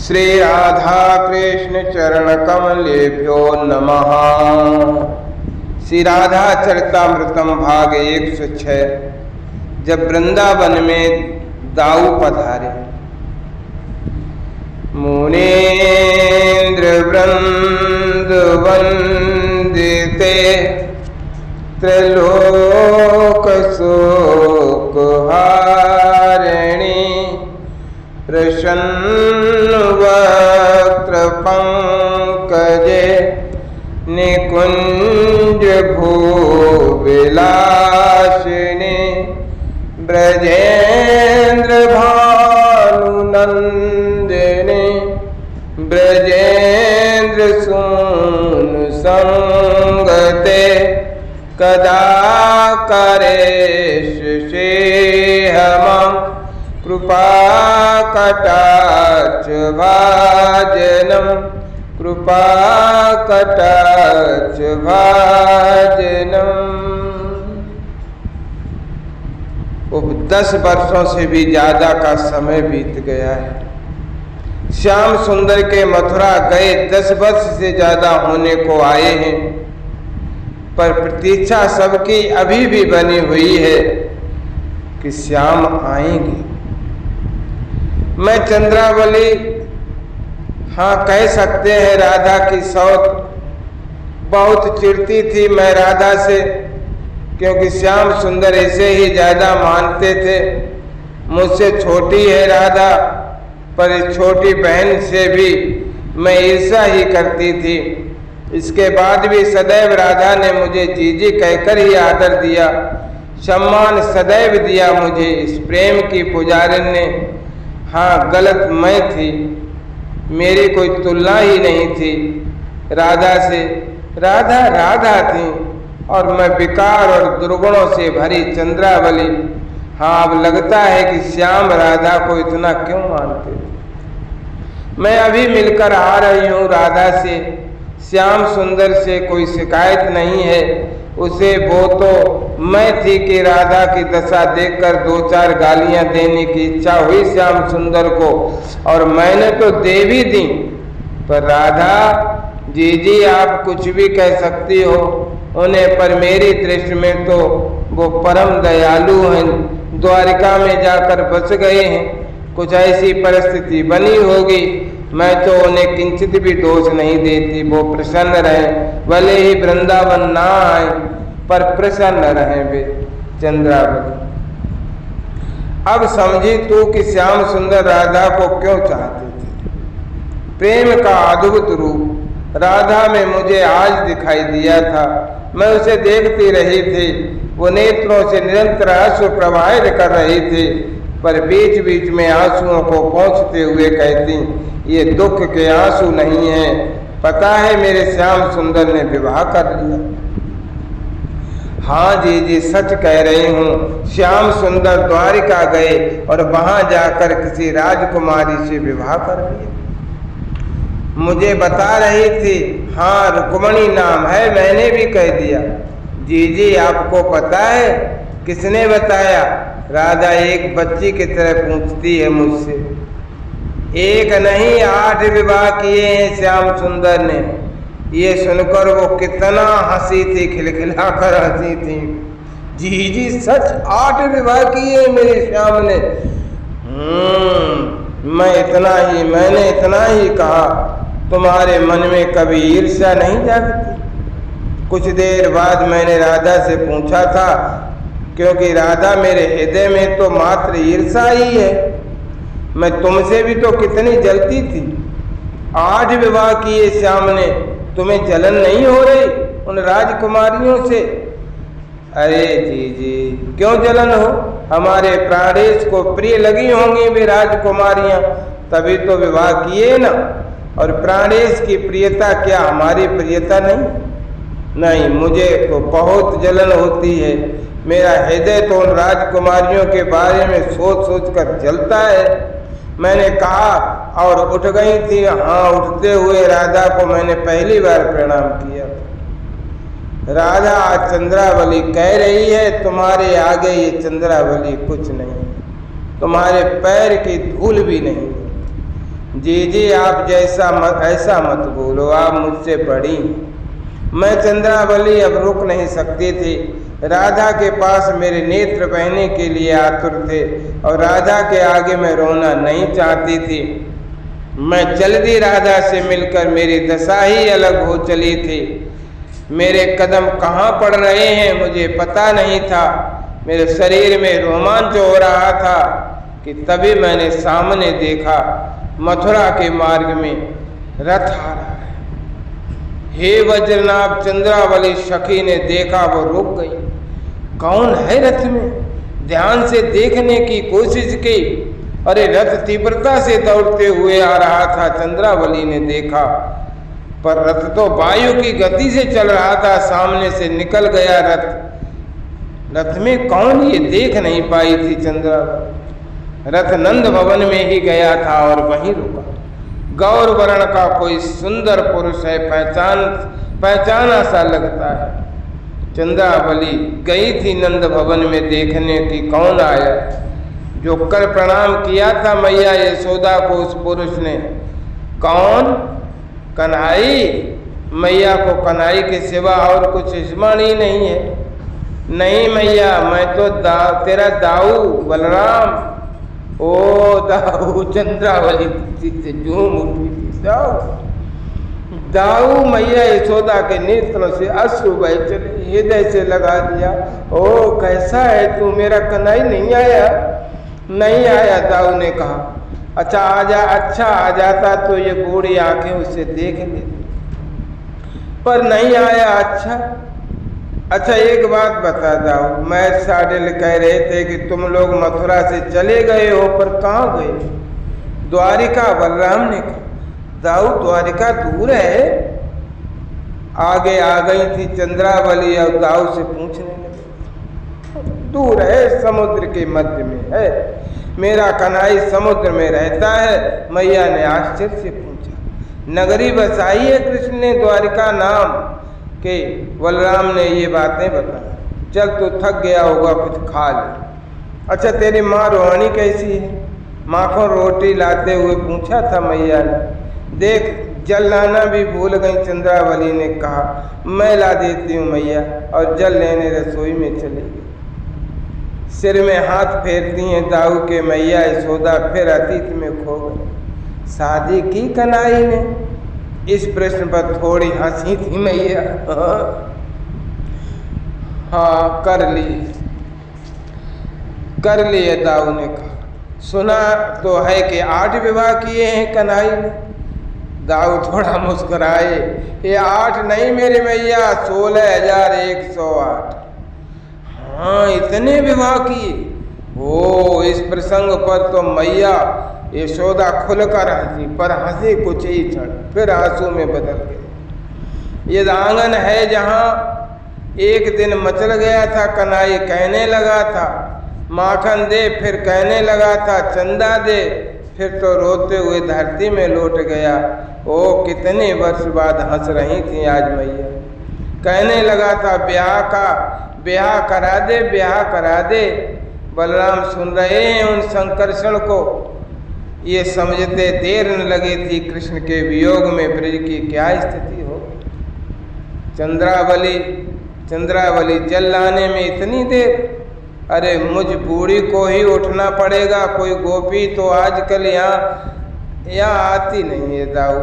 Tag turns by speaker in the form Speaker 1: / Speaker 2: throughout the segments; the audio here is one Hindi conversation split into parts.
Speaker 1: श्री राधा कृष्ण चरण कमलेभ्यो नमः। श्री राधा चरितामृतम भाग 106। जब वृंदावन में दाऊ पधारे। मुनीन्द्र वृंद वंदिते त्रिलोक शोकहारिणी प्रसन्न वक्त्र पंकजे निकुंज भूविलासिनी ब्रजेन्द्र भानुनंदिनी ब्रजेन्द्र सून संगते कदा करेश से हम कृपा कटाक्ष भाजनम कृपा कटाक्ष भाजनम। 10 वर्षों से भी ज्यादा का समय बीत गया है। श्याम सुंदर के मथुरा गए 10 वर्ष से ज्यादा होने को आए हैं, पर प्रतीक्षा सबकी अभी भी बनी हुई है कि श्याम आएंगे। मैं चंद्रावली हाँ कह सकते हैं राधा की सौत बहुत चिढ़ती थी मैं राधा से, क्योंकि श्याम सुंदर ऐसे ही ज्यादा मानते थे। मुझसे छोटी है राधा, पर इस छोटी बहन से भी मैं ईर्ष्या ही करती थी। इसके बाद भी सदैव राधा ने मुझे जीजी कहकर ही आदर दिया, सम्मान सदैव दिया मुझे। इस प्रेम की पुजारिन ने हाँ गलत मैं थी, मेरी कोई तुलना ही नहीं थी राधा से। राधा राधा थी और मैं विकार और दुर्गुणों से भरी चंद्रावली। हाँ अब लगता है कि श्याम राधा को इतना क्यों मानते थे। मैं अभी मिलकर आ रही हूँ राधा से। श्याम सुंदर से कोई शिकायत नहीं है। उसे वो तो मैं थी कि राधा की दशा देखकर 2-4 गालियां देने की इच्छा हुई श्याम सुंदर को, और मैंने तो दे भी दी। पर राधा जी आप कुछ भी कह सकती हो उन्हें, पर मेरी दृष्टि में तो वो परम दयालु हैं। द्वारिका में जाकर बस गए हैं, कुछ ऐसी परिस्थिति बनी होगी। मैं तो उन्हें किंचित भी दोष नहीं देती। वो प्रसन्न रहे, भले ही वृंदावन ना आए पर प्रसन्न रहे वे चंद्रावली। अब समझी तू कि श्याम सुंदर राधा को क्यों चाहते थे। प्रेम का अद्भुत रूप राधा में मुझे आज दिखाई दिया था। मैं उसे देखती रही थी, वो नेत्रों से निरंतर आंसू प्रवाहित कर रही थी, पर बीच बीच में आंसुओं को पोंछते हुए कहती, ये दुख के आंसू नहीं है। पता है मेरे श्याम सुंदर ने विवाह कर लिया। हाँ जी सच कह रही हूँ। श्याम सुंदर द्वारिका गए और वहां जाकर किसी राजकुमारी से विवाह कर लिया। मुझे बता रही थी, हाँ रुक्मणी नाम है, मैंने भी कह दिया। जी आपको पता है किसने बताया। राधा एक बच्ची की तरह पूछती है मुझसे। 1 नहीं 8 विवाह किए हैं श्याम सुंदर ने। ये सुनकर वो कितना हंसी थी, खिलखिला कर हंसी थी। जी सच 8 विवाह किए मेरे श्याम ने। मैंने इतना ही कहा, तुम्हारे मन में कभी ईर्ष्या नहीं जागती। कुछ देर बाद मैंने राधा से पूछा था, क्योंकि राधा मेरे हृदय में तो मात्र ईर्ष्या ही है। मैं तुमसे भी तो कितनी जलती थी। 8 विवाह किए श्याम ने, तुम्हें जलन नहीं हो रही उन राजकुमारियों से। अरे जी क्यों जलन हो, हमारे प्राणेश को प्रिय लगी होंगी वे राजकुमारियां, तभी तो विवाह किए ना। और प्राणेश की प्रियता क्या हमारी प्रियता नहीं, मुझे तो बहुत जलन होती है। मेरा हृदय तो उन राजकुमारियों के बारे में सोच कर जलता है। मैंने कहा और उठ गई थी। हाँ उठते हुए राधा को मैंने पहली बार प्रणाम किया। राधा चंद्रावली कह रही है, तुम्हारे आगे ये चंद्रावली कुछ नहीं, तुम्हारे पैर की धूल भी नहीं। जी आप ऐसा मत बोलो, आप मुझसे बड़ी। मैं चंद्रावली अब रुक नहीं सकती थी। राधा के पास मेरे नेत्र बहने के लिए आतुर थे और राधा के आगे मैं रोना नहीं चाहती थी। मैं जल्दी राधा से मिलकर मेरी दशा ही अलग हो चली थी। मेरे कदम कहाँ पड़ रहे हैं मुझे पता नहीं था। मेरे शरीर में रोमांच हो रहा था कि तभी मैंने सामने देखा मथुरा के मार्ग में रथ आ रहा है। हे वज्रनाभ, चंद्रावली सखी ने देखा, वो रुक गई। कौन है रथ में? ध्यान से देखने की कोशिश की। अरे रथ तीव्रता से दौड़ते हुए आ रहा था। चंद्रावली ने देखा पर रथ तो वायु की गति से चल रहा था। सामने से निकल गया रथ। रथ में कौन ये देख नहीं पाई थी चंद्रावली। रथ नंद भवन में ही गया था और वहीं रुका। गौर वर्ण का कोई सुंदर पुरुष है, पहचाना सा लगता है। चंद्रावली गई थी नंद भवन में देखने की कौन आया। जो कर प्रणाम किया था मैया यशोदा को उस पुरुष ने, कौन? कन्हई। मैया को कन्हई के सिवा और कुछ स्मरण ही नहीं है। नहीं मैया, मैं तो तेरा दाऊ बलराम। ओ दाऊ। चंद्रावली से झूम उठी थी। दाऊ। मैया यशोदा के नेत्रों से अश्रु बह चले, हृदय से लगा दिया। ओ कैसा है तू? मेरा कन्हई नहीं आया? नहीं आया, दाऊ ने कहा। अच्छा आ जाता तो ये बूढ़ी आंखें उसे देख लेती, पर नहीं आया। अच्छा एक बात बता दाऊ, मैं साडिल कह रहे थे कि तुम लोग मथुरा से चले गए हो, पर कहाँ गए? द्वारिका। बलराम ने कहा। दाऊ द्वारिका दूर है। आगे आ गई थी चंद्रावली और दाऊ से पूछने लगी। दूर है, समुद्र के मध्य में है। मेरा कन्हई समुद्र में रहता है। मैया ने आश्चर्य से पूछा। नगरी बसाई है कृष्ण ने द्वारिका नाम के। बलराम ने ये बातें बताई। चल तू थक गया होगा, कुछ खा ले। अच्छा तेरी माँ रोहिणी कैसी है? माखन रोटी लाते हुए पूछा था मैया ने। देख जल लाना भी भूल गई। चंद्रावली ने कहा मैं ला देती हूँ मैया, और जल लेने रसोई में चली गई। सिर में हाथ फेरती हैं दाऊ के मैया यशोदा, फिर अतीत में खो गई। शादी की कन्हई ने? इस प्रश्न पर थोड़ी हंसी थी मैया। हाँ कर लिए दाऊ ने कहा। सुना तो है कि 8 विवाह किए हैं कन्हई ने। दाऊ थोड़ा मुस्कुराए। ये 8 नहीं मेरे मैया, 16,108। हाँ इतने विवाह किए? ओ इस प्रसंग पर तो मैया यशोदा खुलकर हंसी, पर हंसी कुछ ही क्षण, फिर आंसू में बदल गए। ये आंगन है जहाँ एक दिन मचल गया था। कन्हई कहने लगा था माखन दे, फिर कहने लगा था चंदा दे, फिर तो रोते हुए धरती में लौट गया। ओ कितने वर्ष बाद हंस रही थी आज मैया। कहने लगा था ब्याह करा दे। बलराम सुन रहे हैं उन संकर्षण को। ये समझते देर न लगी थी कृष्ण के वियोग में ब्रज की क्या स्थिति हो। चंद्रावली जल लाने में इतनी देर? अरे मुझ बूढ़ी को ही उठना पड़ेगा। कोई गोपी तो आजकल यहाँ आती नहीं है दाऊ।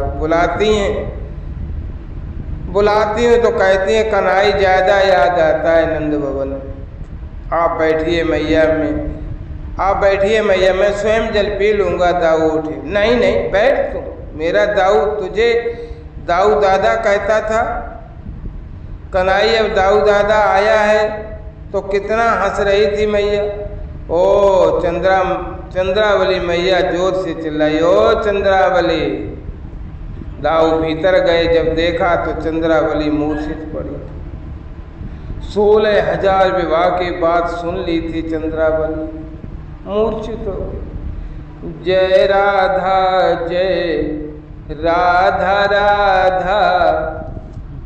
Speaker 1: बुलाती हैं तो कहती हैं कन्हई ज़्यादा याद आता है नंद भवन में। आप बैठिए मैया, मैं स्वयं जल पी लूँगा। दाऊ उठे। नहीं बैठ तू। मेरा दाऊ तुझे दाऊ दादा कहता था। कन्हई अब दाऊ दादा आया है तो कितना हंस रही थी मैया। ओ चंद्रावली मैया जोर से चिल्लाई। ओ चंद्रावली। दाऊ भीतर गए। जब देखा तो चंद्रावली मूर्छित पड़ी। 16,000 विवाह की बात सुन ली थी चंद्रावली, मूर्छित हो गई। जय राधा राधा,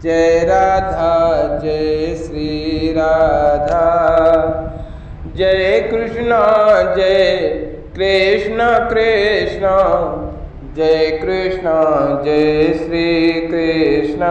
Speaker 1: जय राधा जय श्री राधा, जय कृष्ण कृष्ण, जय कृष्ण जय श्री कृष्ण।